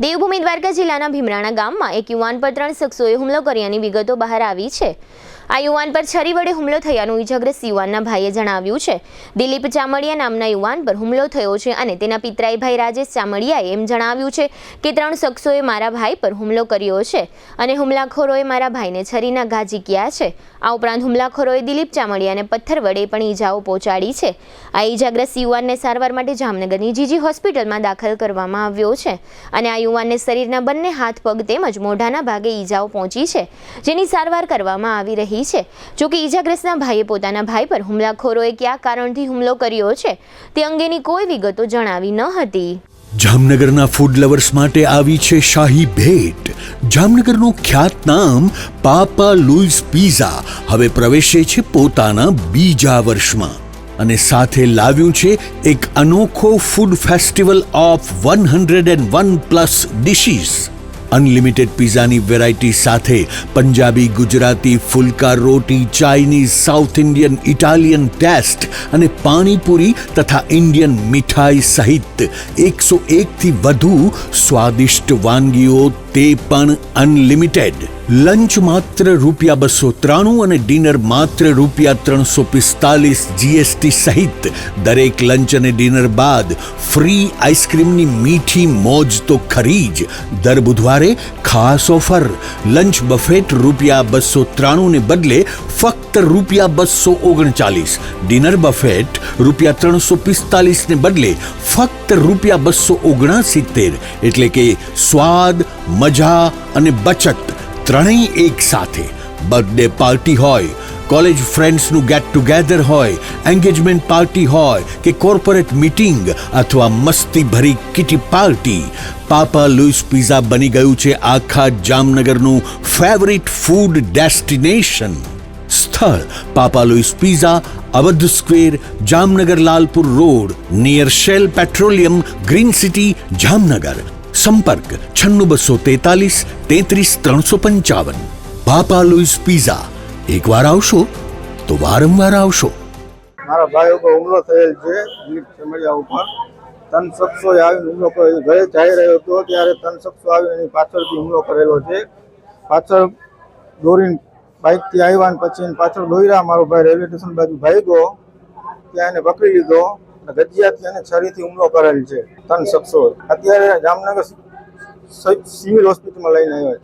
દેવભૂમિ દ્વારકા જિલ્લાના ભીમરાણા ગામમાં એક યુવાન પર 3 શખ્સોએ હુમલો કર્યાની વિગતો બહાર આવી છે। આ યુવાન પર છરી વડે હુમલો થયાનું ઈજાગ્રસ્ત યુવાનના ભાઈએ જણાવ્યું છે। દિલીપ ચામડિયા નામના યુવાન પર હુમલો થયો છે અને તેના પિતરાઈ ભાઈ રાજેશ ચામડિયાએ એમ જણાવ્યું છે કે 3 શખ્સોએ મારા ભાઈ પર હુમલો કર્યો છે અને હુમલાખોરોએ મારા ભાઈને છરીના ઘા ઝીક્યા છે। આ ઉપરાંત હુમલાખોરોએ દિલીપ ચામડિયાને પથ્થર વડે પણ ઈજાઓ પહોંચાડી છે। આ ઈજાગ્રસ્ત યુવાનને સારવાર માટે જામનગરની જીજી હોસ્પિટલમાં દાખલ કરવામાં આવ્યો છે અને આ યુવાનને શરીરના બંને હાથ પગ તેમજ મોઢાના ભાગે ઈજાઓ પહોંચી છે, જેની સારવાર કરવામાં આવી રહી છે। જો કે ઈજાગ્રસ્તના ભાઈએ પોતાના ભાઈ પર હુમલાખોરોએ કયા કારણથી હુમલો કર્યો છે તે અંગેની કોઈ વિગતો જણાવી ન હતી। જામનગરના ફૂડ લવર્સ માટે આવી છે શાહી ભેટ। જામનગરનું ખ્યાતનામ પાપા લુઈસ પિઝા હવે પ્રવેશે છે પોતાના બીજા વર્ષમાં અને સાથે લાવ્યું છે એક અનોખો food festival of 101+ dishes. Unlimited પિઝાની વેરાયટી સાથે પંજાબી, ગુજરાતી, ફુલકા રોટી, Chinese, South Indian, Italian taste અને પાણીપુરી તથા ઇન્ડિયન મીઠાઈ સહિત 101થી વધુ સ્વાદિષ્ટ વાનગીઓ, તે પણ અનલિમિટેડ। લંચ માત્ર ₹293 અને ડિનર માત્ર ₹345 GST સહિત દરેક લંચ અને ડિનર બાદ ફ્રી આઈસ્ક્રીમની મીઠી મોજ તો ખરી જ। દર બુધવારે ખાસ ઓફર, લંચ બફેટ ₹293 ને બદલે ફક્ત ₹239, ડિનર બફેટ ₹345 ને બદલે ફક્ત ₹279, એટલે કે સ્વાદ, મજા અને બચત ત્રણેય એક સાથે। બર્થડે પાર્ટી હોય, કોલેજ ફ્રેન્ડ્સનું ગેટ ટુગેધર હોય, એન્ગેજમેન્ટ પાર્ટી હોય કે કોર્પોરેટ મીટિંગ અથવા મસ્તી ભરી kitty party, Papa Louis pizza બની ગયું છે આખા જામનગરનું ફેવરિટ ફૂડ ડેસ્ટિનેશન। સ્થળ Papa Louis pizza, Awadh square, Jamnagar Lalpur road, near Shell petroleum, green city, Jamnagar. સંપર્ક 96 243 33 355। પાપા લુઈસ પિઝા, એકવાર આવશો તો વારંવાર આવશો। મારા ભાઈ ઉપર હુમલો થયેલ છે દિલીપ ચામડિયા ઉપર। 3 શખ્સોએ આવીને હુમલો કર્યો। ઘરે જઈ રહ્યો હતો ત્યારે 3 શખ્સો આવીને એની પાછળથી હુમલો કરેલો છે। પાછળ દોરીને બાઇકથી આવ્યા ને પછી પાછળ દોર્યા। મારો ભાઈ રેલવે સ્ટેશન બાજુ ભાગ્યો, ત્યાં એને પકડી લીધો અને ગજિયાથી એને છરીથી હુમલો કરેલ છે 3 શખ્સો। અત્યારે જામનગર સિવિલ હોસ્પિટલમાં લઈને આવ્યા છે।